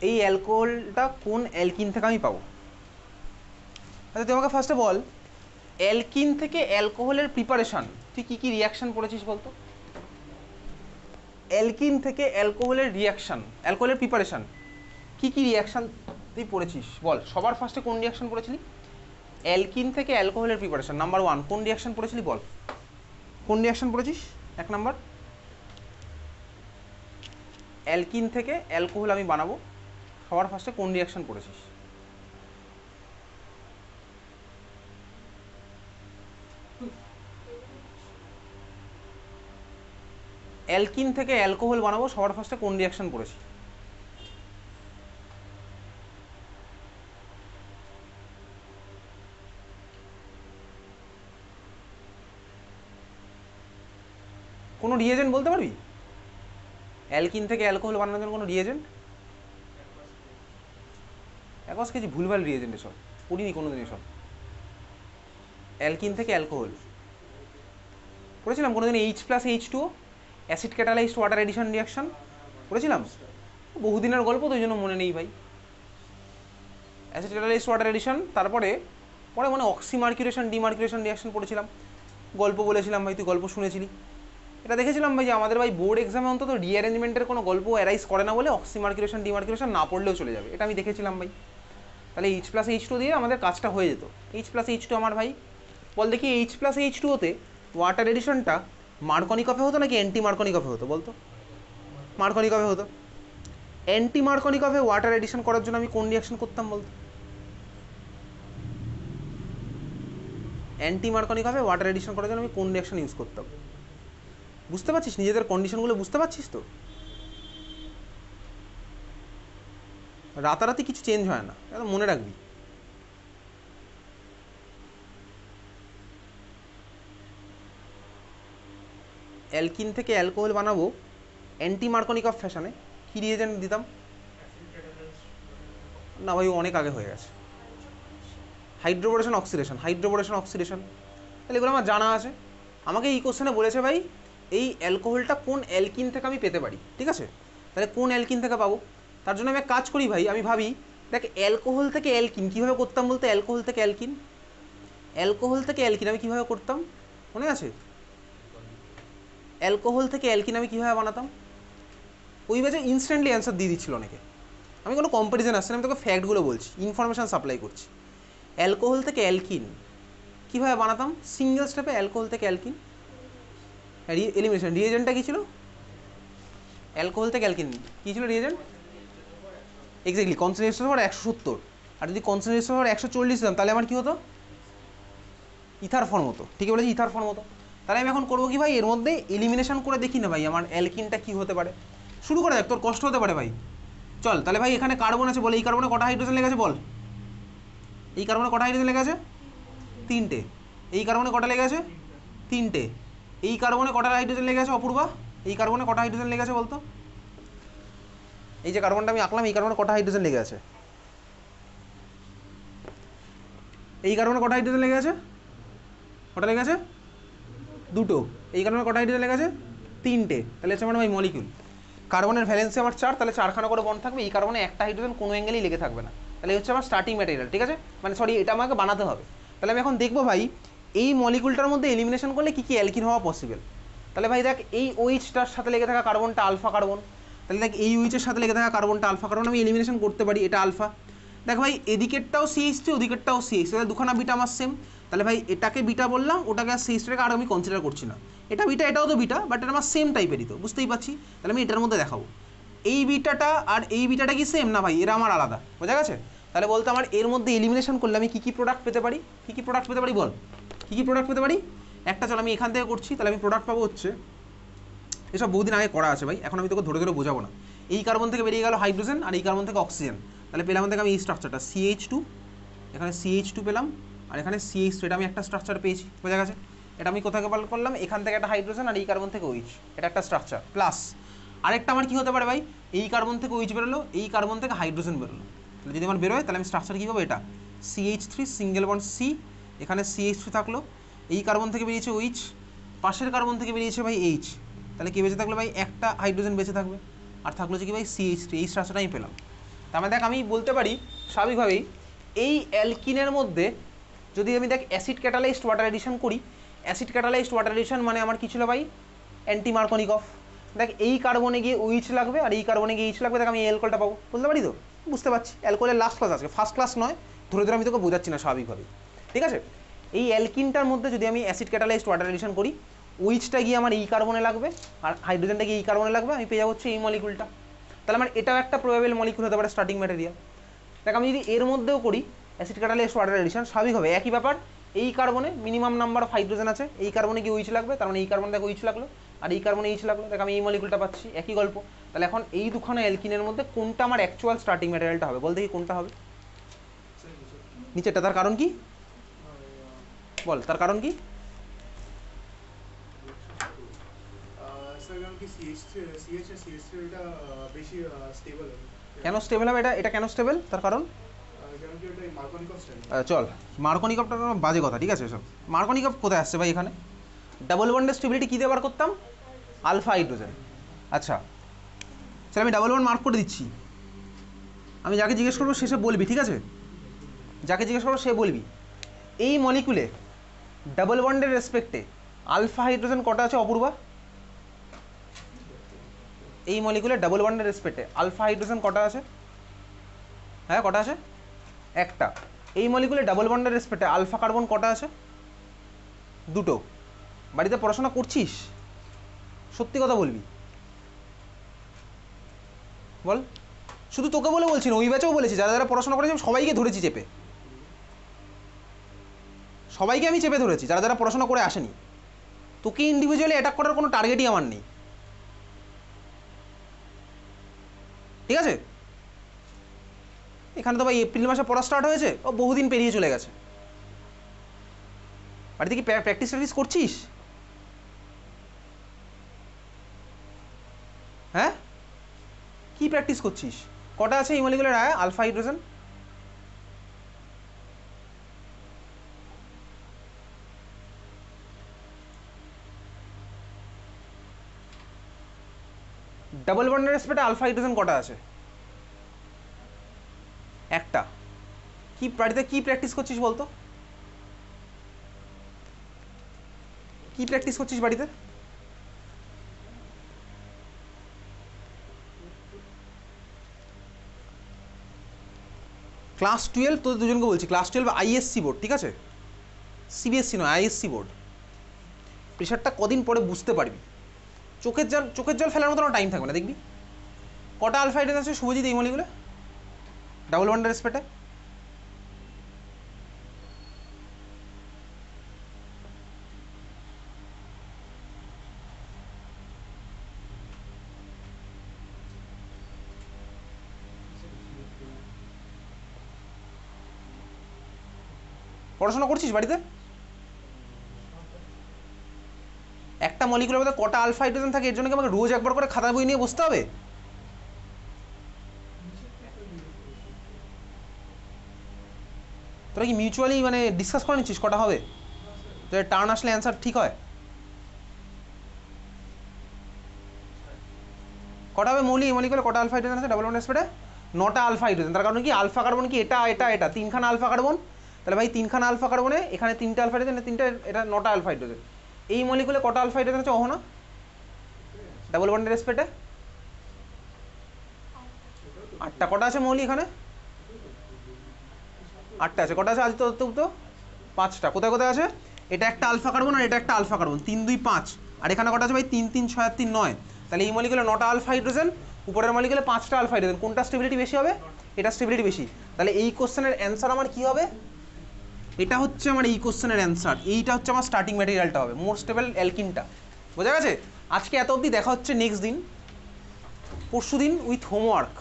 এই অ্যালকোহলটা কোন অ্যালকিন থেকে আমি পাবো? আচ্ছা তুই আমাকে ফার্স্টে বল, অ্যালকিন থেকে অ্যালকোহলের প্রিপারেশন তুই কী কী রিয়াকশান পড়েছিস বলতো? অ্যালকিন থেকে অ্যালকোহলের রিয়াকশান, অ্যালকোহলের প্রিপারেশন কী কী রিয়াকশান তুই পড়েছিস বল? সবার ফার্স্টে কোন রিয়াকশান পড়েছিলি? অ্যালকিন থেকে অ্যালকোহলের প্রিপারেশন নাম্বার 1 কোন রিয়াকশান পড়েছিলি বল? কোন রিয়াকশান পড়েছিস? 1 নাম্বার, অ্যালকিন থেকে অ্যালকোহল আমি বানাবো, সবার ফার্স্টে কোন রিয়াকশান পড়েছিস? অ্যালকিন থেকে অ্যালকোহল বানাবো সবার ফার্স্টে কোন রিয়াকশান পড়েছি? কোনো রিয়েজেন্ট বলতে পারবি? অ্যালকিন থেকে অ্যালকোহল বানানোর জন্য কোনো রিয়েজেন্ট? একস কেজি ভুলভাল রিয়েজেন্ট, এসব পড়িনি কোনো দিন এসব। অ্যালকিন থেকে অ্যালকোহল পড়েছিলাম কোনো দিন H+H2O acid catalysed water addition reaction পড়েছিলাম, বহুদিনের গল্প তো ওই জন্য মনে নেই ভাই। অ্যাসিড ক্যাটালাইজড ওয়াটার এডিশন, তারপরে পরে মানে অক্সিমার্কিউরেশন ডিমার্কিউরেশন রিয়াকশন পড়েছিলাম, গল্প বলেছিলাম ভাই, তুই গল্প শুনেছিলি। এটা দেখেছিলাম ভাই যে আমাদের ভাই বোর্ড এক্সামে অন্তত রিঅ্যারেঞ্জমেন্টের কোনো গল্প অ্যারাইজ করে না বলে অক্সিমার্কিউরেশন ডিমার্কিউরেশন না পড়লেও চলে যাবে, এটা আমি দেখেছিলাম ভাই। তাহলে H+H2 দিয়ে আমাদের কাজটা হয়ে যেত। H+H2 আমার ভাই বল দেখি, H+H2ওতে ওয়াটার এডিশনটা মার্কনিকফে হতো নাকি অ্যান্টি মার্কনিকফে হতো বলতো? মার্কনিকফে হতো। অ্যান্টি মার্কনিকফে ওয়াটার এডিশন করার জন্য আমি কোন রিয়াকশন করতাম বলতো? অ্যান্টি মার্কনিকফে ওয়াটার এডিশন করার জন্য আমি কোন রিয়াকশন ইউজ করতাম? বুঝতে পারছিস নিজেদের কন্ডিশনগুলো? বুঝতে পারছিস তো? রাতারাতি কিছু চেঞ্জ হয় না, এটা মনে রাখবি। অ্যালকিন থেকে অ্যালকোহল বানাবো অ্যান্টি মার্কনিকফ ফ্যাশনে, কী রিয়েজেন্ট দিতাম? না ভাই অনেক আগে হয়ে গেছে। হাইড্রোবোরেশন অক্সিডেশন, হাইড্রোবোরেশন অক্সিডেশন, তাহলে এগুলো আমার জানা আছে। আমাকে এই কোশ্চেনে বলেছে ভাই এই অ্যালকোহলটা কোন অ্যালকিন থেকে আমি পেতে পারি, ঠিক আছে? তাহলে কোন অ্যালকিন থেকে পাবো? তার জন্য আমি এক কাজ করি ভাই, আমি ভাবি দেখ অ্যালকোহল থেকে অ্যালকিন কীভাবে করতাম বলতে? অ্যালকোহল থেকে অ্যালকিন, অ্যালকোহল থেকে অ্যালকিন আমি কীভাবে করতাম মনে আছে? অ্যালকোহল থেকে অ্যালকিন আমি কীভাবে বানাতাম? ওই ব্যাচে ইনস্ট্যান্টলি অ্যান্সার দিয়ে দিচ্ছিল অনেকে। আমি কোনো কম্পারিজন আসছে না, আমি তোকে ফ্যাক্টগুলো বলছি, ইনফরমেশান সাপ্লাই করছি। অ্যালকোহল থেকে অ্যালকিন কীভাবে বানাতাম? সিঙ্গেল স্টেপে অ্যালকোহল থেকে অ্যালকিন এলিমিনেশন। রিয়েজেন্টটা কী ছিল? অ্যালকোহল থেকে অ্যালকিন কী ছিল রিয়েজেন্ট? এক্স্যাক্টলি কনসেন্ট্রেশন হওয়ার 170, আর যদি কনসেন্ট্রেশন হওয়ার 140 দিতাম তাহলে আমার কী হতো? ইথার ফর্ম হতো। ঠিক বলেছি, ইথার ফর্ম হতো। তাহলে আমি এখন করবো কি ভাই, এর মধ্যে এলিমিনেশন করে দেখি না ভাই আমার অ্যালকিনটা কী হতে পারে। শুরু করা যাক, তোর কষ্ট হতে পারে ভাই। চল তাহলে ভাই এখানে কার্বন আছে, বলে এই কার্বনে কটা হাইড্রোজেন লেগে আছে বল? এই কার্বনে কটা হাইড্রোজেন লেগে আছে? 3টে। এই কার্বনে কটা লেগে আছে? 3টে। এই কার্বনে কটা হাইড্রোজেন লেগে আছে অপূর্বা? এই কার্বনে কটা হাইড্রোজেন লেগে আছে বলতো? এই যে কার্বনটা আমি আঁকলাম, এই কার্বনে কটা হাইড্রোজেন লেগে আছে? এই কার্বনে কটা হাইড্রোজেন লেগে আছে? কটা লেগে আছে? 2টো। এই কার্বনে কটা হাইড্রোজেন লেগে আছে? 3টে। তাহলে হচ্ছে মানে ভাই মলিকিউল। কার্বনের ভ্যালেন্সি আমার 4, তাহলে 4খানা করে বন্ড থাকবে। এই কার্বনে একটা হাইড্রোজেন কোনো অ্যাঙ্গেলেই লেগে থাকবে না, তাহলে হচ্ছে আমার স্টার্টিং ম্যাটেরিয়াল, ঠিক আছে? মানে সরি, এটা আমাকে বানাতে হবে। তাহলে আমি এখন দেখবো ভাই এই মলিকুলটার মধ্যে এলিমিনেশন করলে কী কী অ্যালকিন হওয়া পসিবল। তাহলে ভাই দেখ এই ওইচটার সাথে লেগে থাকা কার্বনটা আলফা কার্বন, তাহলে দেখ এই ওইচের সাথে লেগে থাকা কার্বনটা আলফা কার্বন, আমি এলিমিনেশন করতে পারি, এটা আলফা। দেখ ভাই এদিকেরটাও CH3 ওদিকেরটাও CH3, তাহলে দুখানা বিটা আমার সেম। তাহলে ভাই এটাকে বিটা বললাম, ওটাকে আর CH3কে আর আমি কনসিডার করছি না। এটা বিটা, এটাও তো বিটা, বাট এটা আমার সেম টাইপেরই, তো বুঝতেই পারছি। তাহলে আমি এটার মধ্যে দেখাবো এই বিটাটা আর এই বিটাটা কি সেম না ভাই? এরা আমার আলাদা, বোঝা গেছে? তাহলে বলতে আমার এর মধ্যে এলিমিনেশন করলে আমি কী কী প্রোডাক্ট পেতে পারি? কী কী প্রোডাক্ট পেতে পারি বল? কী কী প্রোডাক্ট পেতে পারি? একটা চল আমি এখান থেকে করছি, তাহলে আমি প্রোডাক্ট পাবো হচ্ছে, এসব বহুদিন আগে করা আছে ভাই, এখন আমি তোকে ধরে ধরে বোঝাবো না। এই কার্বন থেকে বেরিয়ে গেল হাইড্রোজেন, আর এই কার্বন থেকে অক্সিজেন, তাহলে পেলাম থেকে আমি এই স্ট্রাকচারটা CH2, এখানে CH2 পেলাম, আর এখানে CH3, এটা আমি একটা স্ট্রাকচার পেয়েছি, বোঝা গেছে? এটা আমি কোথাকে করলাম, এখান থেকে একটা হাইড্রোজেন আর এই কার্বন থেকে OH, এটা একটা স্ট্রাকচার। প্লাস আরেকটা আমার কী হতে পারে ভাই, এই কার্বন থেকে OH বেরোলো, এই কার্বন থেকে হাইড্রোজেন বেরোলো, তাহলে যদি আমার বেরোয় তাহলে আমি স্ট্রাকচার কী পাবো? এটা CH3 সিঙ্গেল বন্ড C, এখানে CH3 থাকলো, এই কার্বন থেকে বেরিয়েছে OH, পাশের কার্বন থেকে বেরিয়েছে ভাই H, তাহলে কী বেঁচে থাকলো ভাই? একটা হাইড্রোজেন বেঁচে থাকবে, আর থাকলো যে কি ভাই CH3, এই স্ট্রাকচারটা আমি পেলাম। তার মানে দেখ আমি বলতে পারি স্বাভাবিকভাবেই এই অ্যালকিনের মধ্যে যদি আমি দেখ অ্যাসিড ক্যাটালাইজড ওয়াটার এডিশন করি, অ্যাসিড ক্যাটালাইজড ওয়াটার এডিশন মানে আমার কি ছিল ভাই, অ্যান্টি মার্কনিকফ। দেখ এই কার্বনে গিয়ে OH লাগবে আর এই কার্বনে গিয়ে এইচ লাগবে, দেখ আমি এই অ্যালকোহলটা পাবো, বুঝতে পারি তো? বুঝতে পারছি অ্যালকোহলের লাস্ট ক্লাস আজকে, ফার্স্ট ক্লাস নয়, ধরে ধরে আমি তোকে বোঝাচ্ছি না স্বাভাবিকভাবে, ঠিক আছে? এই অ্যালকিনটার মধ্যে যদি আমি অ্যাসিড ক্যাটালাইজড ওয়াটার এডিশন করি, OH-টা গিয়ে আমার এই কার্বনে লাগবে আর হাইড্রোজেনটা গিয়ে এই কার্বনে লাগবে, আমি পেয়ে যাবো হচ্ছে এই মলিকুলটা। তাহলে আমার এটাও একটা প্রবাবল মলিকুল হতে পারে স্টার্টিং ম্যাটেরিয়াল। দেখ আমি যদি এর মধ্যেও করি অ্যাসিড ক্যাটালাইজড ওয়াটার এডিশন, স্বাভাবিক হবে একই ব্যাপার, এই কার্বনে মিনিমাম নাম্বার অফ হাইড্রোজেন আছে, এই কার্বনে কি OH লাগবে, তার মানে এই কার্বনে দেখ OH লাগলো আর এই কার্বনে H লাগলো, দেখ আমি এই মলিকুলটা পাচ্ছি, একই গল্প। তাহলে এখন এই দুখানা অ্যালকিনের মধ্যে কোনটা আমার অ্যাকচুয়াল স্টার্টিং ম্যাটেরিয়ালটা হবে, বল দেখি কোনটা হবে? নিচেরটা। তার কারণ কি বল, তার কারণ কি? কেন স্টেবল হবে এটা? এটা কেন স্টেবল, তার কারণ? চল মার্কনিকফটা বাজে কথা, ঠিক আছে? সব মার্কনিকফ কোথায় আসছে ভাই এখানে? ডাবল বন্ডের স্টেবিলিটি কী দিয়ে বার করতাম? Alpha hydrogen. আচ্ছা চল আমি ডাবল বন্ড মার্ক করে দিচ্ছি, আমি যাকে জিজ্ঞেস করবো সে বলবি, ঠিক আছে? যাকে জিজ্ঞেস করবো সে বলবি এই মলিকুলে ডাবল বন্ডের রেসপেক্টে আলফা হাইড্রোজেন কটা আছে অপূর্বা? এই মলিকুলে ডাবল বন্ডের রেসপেক্টে আলফা হাইড্রোজেন কটা আছে? হ্যাঁ কটা আছে? একটা। এই মলিকুলে ডাবল বন্ডের রেসপেক্টে আলফা কার্বন কটা আছে? দুটো। বাড়িতে পড়াশোনা করছিস? সত্যি কথা বলবি বল, শুধু তোকে বলে বলছি না, ওই ব্যাচেও বলেছি, যারা যারা পড়াশোনা করেছি সবাইকে ধরেছি চেপে, সবাইকে আমি চেপে ধরেছি যারা যারা পড়াশোনা করে আসেনি। তোকে ইন্ডিভিজুয়ালি অ্যাটাক করার কোনো টার্গেটই আমার নেই, ঠিক আছে? এখানে তো ভাই এপ্রিল মাসে পড়া স্টার্ট হয়েছে, ও বহুদিন পেরিয়ে চলে গেছে। বাড়িতে কি প্র্যাকটিস ট্যাকটিস করছিস? হ্যাঁ কি প্র্যাকটিস করছিস? কটা আছে এই মলিকুলের আলফা হাইড্রোজেন? ডাবল বন্ডের রেসপেক্টে আলফা হাইড্রোজেন কটা আছে? একটা। কি বাড়িতে কি প্র্যাকটিস করছিস বলতো? কি প্র্যাকটিস করছিস বাড়িতে? ক্লাস 12 তোদের দুজনকে বলছি, ক্লাস 12 আইএসসি বোর্ড, ঠিক আছে? সিবিএসসি নয়, আইএসসি বোর্ড। প্রেশারটা কদিন পরে বুঝতে পারবি, চোখের জল ফেলার মতো টাইম থাকবে না, দেখবি। কটা আলফা হাইড্রোজেন আছে শুভজিৎ এই মলিকুলে ডাবল বন্ডের রেসপেক্টে? পড়াশোনা করছিস বাড়িতে? একটা মলিকুলের মধ্যে কটা আলফা হাইড্রোজেন থাকে এর জন্য কি আমাকে রোজ একবার করে খাতা বই নিয়ে বসতে হবে? তোরা কি মিউচুয়ালি মানে ডিসকাস করে নিচ্ছিস কটা হবে, তোর টার্ন আসলে অ্যান্সার ঠিক হয়? কটা হবে মলিকুলে কটা আলফা হাইড্রোজেন আছে ডাবল বন্ডের রেসপেক্টে? 9টা আলফা হাইড্রোজেন। তার কারণ কি আলফা কার্বন কি এটা এটা এটা তিনখানা আলফা কার্বন, তাহলে ভাই তিনখানা আলফা কার্বনে এখানে 3টে আলফা হাইড্রোজেন, তিনটে, এটা 9টা আলফা হাইড্রোজেন। এই মলিকুলে কটা আলফা হাইড্রোজেন আছে অহনা ডাবল বন্ডের রেসপেক্টে? 8টা। কটা আছে মৌলি এখানে? 8টা আছে। কটা আছে আজ তো 5টা। কোথায় কোথায় আছে? এটা একটা আলফা কার্বন আর এটা একটা আলফা কার্বন, 3 2 5। আর এখানে কটা আছে ভাই? 3 3 6 আর 3 9। তাহলে এই মলিকুলে 9টা আলফা হাইড্রোজেন, উপরের মলিকুলে 5টা আলফা হাইড্রোজেন। কোনটা স্টেবিলিটি বেশি হবে? এটা স্টেবিলিটি বেশি। তাহলে এই কোশ্চেনের অ্যান্সার আমার কি হবে? এটা হচ্ছে আমার এই কোশ্চেনের অ্যান্সার, এইটা হচ্ছে আমার স্টার্টিং ম্যাটেরিয়ালটা হবে, মোর স্টেবল অ্যালকিনটা। বোঝা গেছে? আজকে এত অবধি, দেখা হচ্ছে নেক্সট দিন, পরশু দিন উইথ হোমওয়ার্ক।